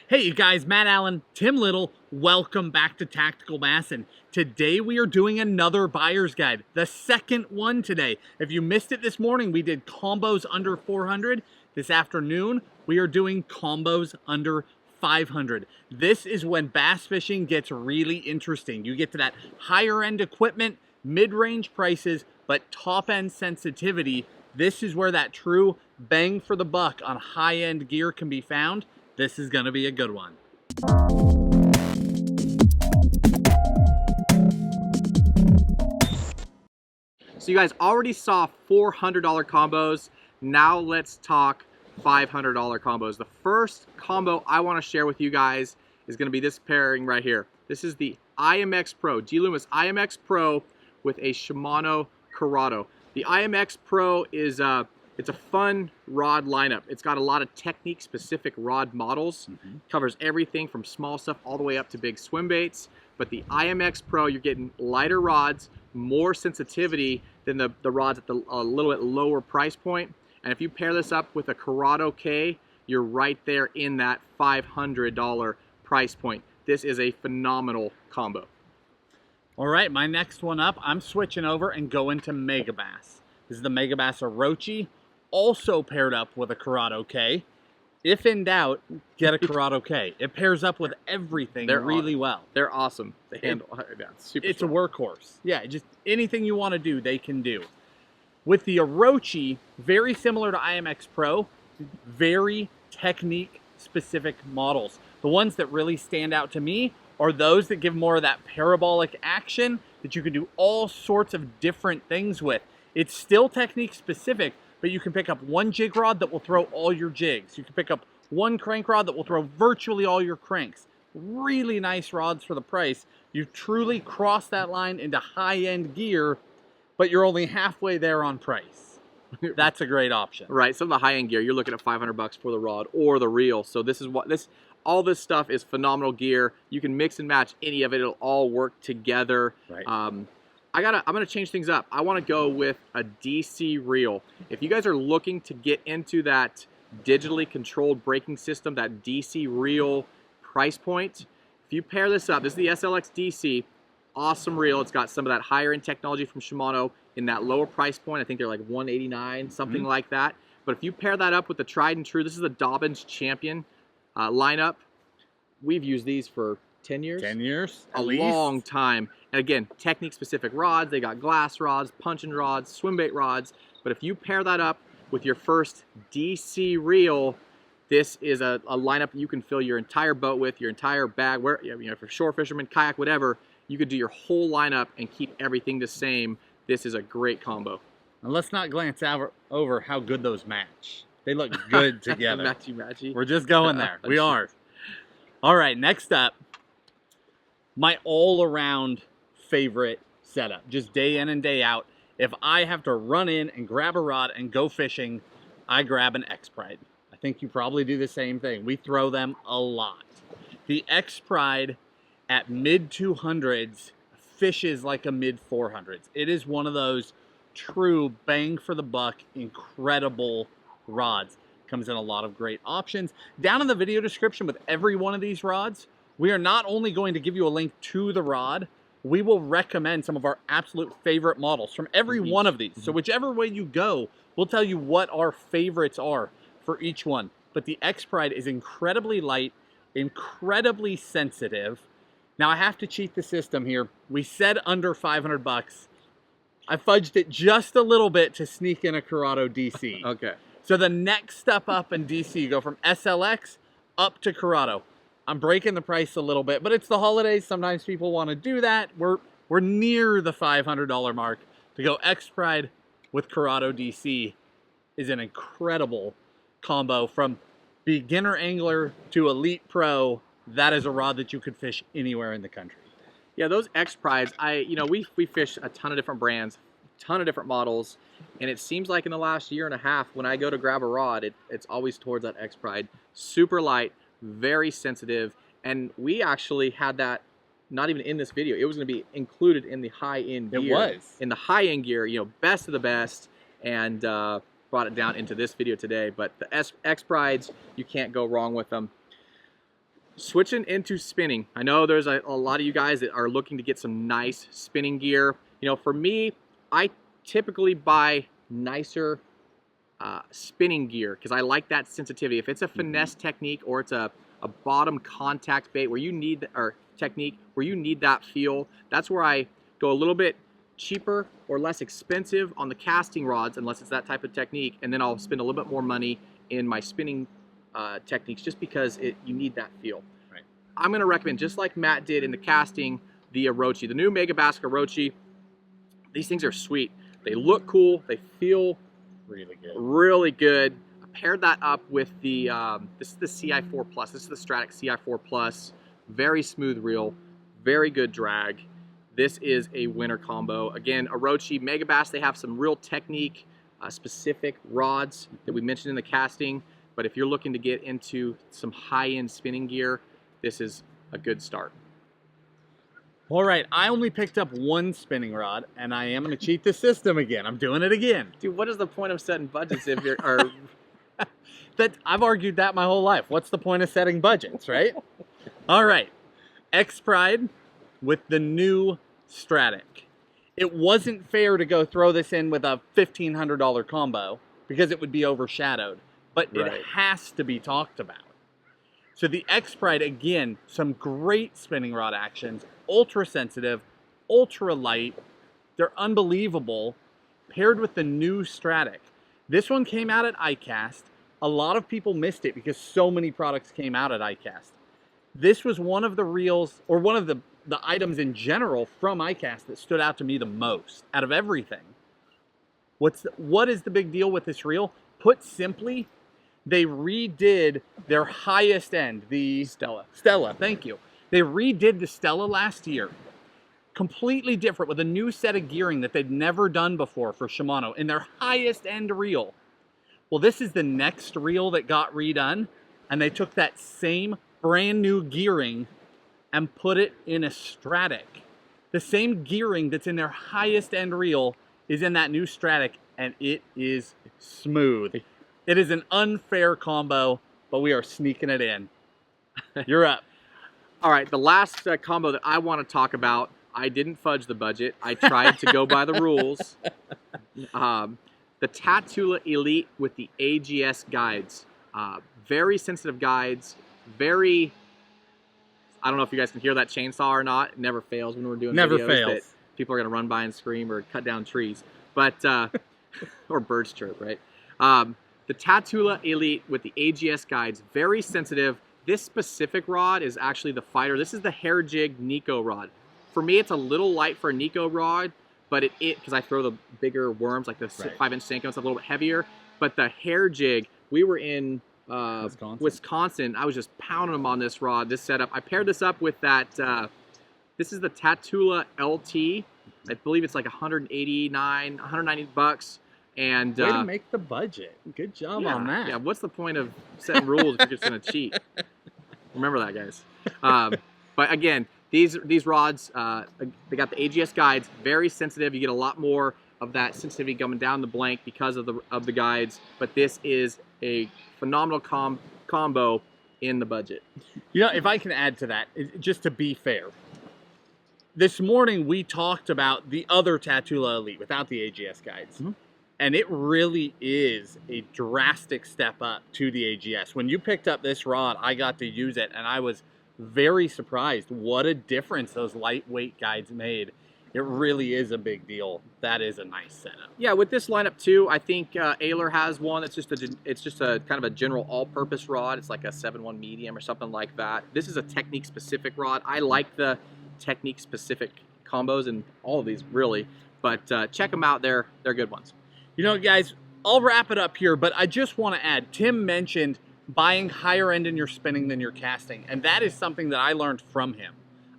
Hey you guys, Matt Allen, Tim Little, welcome back to Tactical Bassin. Today we are doing another buyer's guide, the second one today. If you missed it this morning, we did combos under 400. This afternoon, we are doing combos under 500. This is when bass fishing gets really interesting. You get to that higher end equipment, mid-range prices, but top end sensitivity. This is where that true bang for the buck on high end gear can be found. This is gonna be a good one. So you guys already saw $400 combos. Now let's talk $500 combos. The first combo I wanna share with you guys is gonna be this pairing right here. This is the IMX Pro, G Loomis IMX Pro with a Shimano Corrado. The IMX Pro is it's a fun rod lineup. It's got a lot of technique-specific rod models. Covers everything from small stuff all the way up to big swim baits. But the IMX Pro, you're getting lighter rods, more sensitivity than the rods at a little bit lower price point. And if you pair this up with a Corrado K, you're right there in that $500 price point. This is a phenomenal combo. All right, my next one up, I'm switching over and going to Megabass. This is the Megabass Orochi, also paired up with a Corrado K. If in doubt, get a Corrado K. It pairs up with everything really well. They're awesome. They handle, it's strong. A workhorse. Yeah, just anything you want to do, they can do. With the Orochi, very similar to IMX Pro, very technique-specific models. The ones that really stand out to me are those that give more of that parabolic action that you can do all sorts of different things with. It's still technique-specific, but you can pick up one jig rod that will throw all your jigs. You can pick up one crank rod that will throw virtually all your cranks. Really nice rods for the price. You've truly crossed that line into high-end gear, but you're only halfway there on price. That's a great option. Right, some of the high-end gear, you're looking at $500 for the rod or the reel. So this is all this stuff is phenomenal gear. You can mix and match any of it. It'll all work together. Right. I'm gonna change things up. I want to go with a DC reel. If you guys are looking to get into that digitally controlled braking system, that DC reel price point, if you pair this up, this is the SLX DC, awesome reel. It's got some of that higher end technology from Shimano in that lower price point. I think they're like $189, something like that. But if you pair that up with the tried and true, this is the Dobyns Champion lineup. We've used these for 10 years? 10 years, a long time. And again, technique-specific rods. They got glass rods, punching rods, swim bait rods. But if you pair that up with your first DC reel, this is a lineup you can fill your entire boat with, your entire bag. Where for shore fishermen, kayak, whatever, you could do your whole lineup and keep everything the same. This is a great combo. Now let's not glance over how good those match. They look good together. Matchy. We're just going there. We are. All right, next up, my all-around favorite setup, just day in and day out. If I have to run in and grab a rod and go fishing, I grab an Xpride. I think you probably do the same thing. We throw them a lot. The Xpride at mid-200s fishes like a mid-400s. It is one of those true bang for the buck, incredible rods. Comes in a lot of great options. Down in the video description with every one of these rods, we are not only going to give you a link to the rod, we will recommend some of our absolute favorite models from every one of these. So whichever way you go, we'll tell you what our favorites are for each one. But the Xpride is incredibly light, incredibly sensitive. Now I have to cheat the system here. We said under 500 bucks. I fudged it just a little bit to sneak in a Corrado DC. Okay. So the next step up in DC, you go from SLX up to Corrado. I'm breaking the price a little bit, but it's the holidays. Sometimes people want to do that. We're near the $500 mark. To go Xpride with Corrado DC is an incredible combo. From beginner angler to elite pro, that is a rod that you could fish anywhere in the country. Yeah, those Xprides, we fish a ton of different brands, ton of different models, and it seems like in the last year and a half, when I go to grab a rod, it's always towards that Xpride. Super light, very sensitive, and we actually had that not even in this video. It was going to be included in the high-end gear. It was. In the high-end gear, best of the best, and brought it down into this video today. But the Xprides, you can't go wrong with them. Switching into spinning. I know there's a lot of you guys that are looking to get some nice spinning gear. You know, for me, I typically buy nicer spinning gear because I like that sensitivity. If it's a finesse technique or it's a bottom contact bait where you need, or technique where you need that feel, that's where I go a little bit cheaper or less expensive on the casting rods, unless it's that type of technique, and then I'll spend a little bit more money in my spinning techniques just because you need that feel. Right. I'm going to recommend, just like Matt did in the casting, the Orochi, the new Megabass Orochi. These things are sweet. They look cool. They feel Really good. really good. I paired that up with the, this is the CI4 Plus. This is the Stratic CI4 Plus. Very smooth reel, very good drag. This is a winner combo. Again, Orochi, Megabass, they have some real technique specific rods that we mentioned in the casting. But if you're looking to get into some high-end spinning gear, this is a good start. All right, I only picked up one spinning rod, and I am going to cheat the system again. I'm doing it again. Dude, what is the point of setting budgets if you're... Or... I've argued that my whole life. What's the point of setting budgets, right? All right, Xpride with the new Stratic. It wasn't fair to go throw this in with a $1,500 combo because it would be overshadowed, but Right. It has to be talked about. So the Xpride, again, some great spinning rod actions, ultra sensitive, ultra light. They're unbelievable, paired with the new Stratic. This one came out at ICAST. A lot of people missed it because so many products came out at ICAST. This was one of the reels, or one of the items in general from ICAST that stood out to me the most out of everything. What is the big deal with this reel? Put simply, they redid their highest end, the Stella. Stella, thank you. They redid the Stella last year. Completely different with a new set of gearing that they'd never done before for Shimano in their highest end reel. Well, this is the next reel that got redone, and they took that same brand new gearing and put it in a Stratic. The same gearing that's in their highest end reel is in that new Stratic, and it is smooth. It is an unfair combo, but we are sneaking it in. You're up. All right, the last combo that I want to talk about, I didn't fudge the budget. I tried to go by the rules. The Tatula Elite with the AGS guides. Very sensitive guides, very... I don't know if you guys can hear that chainsaw or not. It never fails when we're doing Never videos fails. that people are going to run by and scream or cut down trees. But, or birds chirp, right? The Tatula Elite with the AGS guides, very sensitive. This specific rod is actually the fighter. This is the hair jig Nico rod. For me, it's a little light for a Nico rod, but because I throw the bigger worms, like the 5-inch Senko, it's a little bit heavier. But the hair jig, we were in Wisconsin. I was just pounding them on this rod, this setup. I paired this up with that, this is the Tatula LT. I believe it's like 190 bucks. And way to make the budget. Good job on that. Yeah, what's the point of setting rules if you're just gonna cheat? Remember that, guys. But again, these rods, they got the AGS guides, very sensitive. You get a lot more of that sensitivity coming down the blank because of the guides. But this is a phenomenal combo in the budget. You know, if I can add to that, just to be fair, this morning we talked about the other Tatula Elite without the AGS guides. Mm-hmm. And it really is a drastic step up to the AGS. When you picked up this rod, I got to use it, and I was very surprised what a difference those lightweight guides made. It really is a big deal. That is a nice setup. Yeah, with this lineup too, I think Ehler has one. It's just a kind of a general all-purpose rod. It's like a 7-1 medium or something like that. This is a technique-specific rod. I like the technique-specific combos in all of these, really. But check them out. They're good ones. You know, guys, I'll wrap it up here, but I just want to add, Tim mentioned buying higher end in your spinning than your casting, and that is something that I learned from him.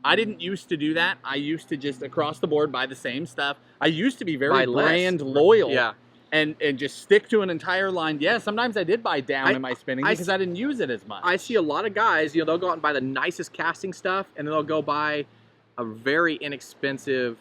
I didn't used to do that. I used to just across the board buy the same stuff. I used to be very brand loyal, yeah, and just stick to an entire line. Yeah, sometimes I did buy down in my spinning because I didn't use it as much. I see a lot of guys, you know, they'll go out and buy the nicest casting stuff, and then they'll go buy a very inexpensive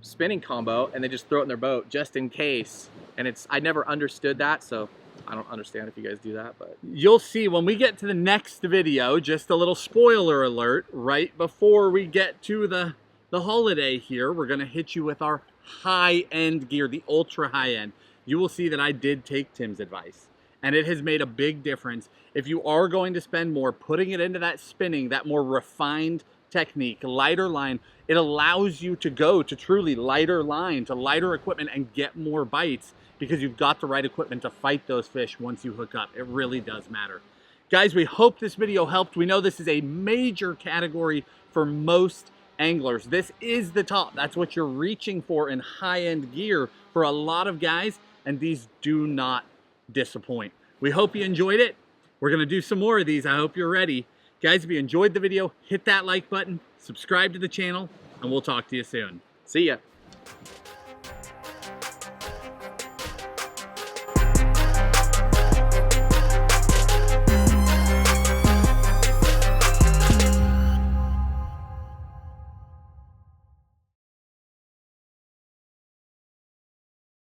spinning combo, and they just throw it in their boat just in case. And I never understood that, so I don't understand if you guys do that, but You'll see when we get to the next video, just a little spoiler alert, right before we get to the holiday here, we're gonna hit you with our high-end gear, the ultra high-end. You will see that I did take Tim's advice, and it has made a big difference. If you are going to spend more, putting it into that spinning, that more refined technique, lighter line, it allows you to go to truly lighter line, to lighter equipment, and get more bites because you've got the right equipment to fight those fish once you hook up. It really does matter. Guys, we hope this video helped. We know this is a major category for most anglers. This is the top. That's what you're reaching for in high-end gear for a lot of guys, and these do not disappoint. We hope you enjoyed it. We're gonna do some more of these. I hope you're ready. Guys, if you enjoyed the video, hit that like button, subscribe to the channel, and we'll talk to you soon. see ya.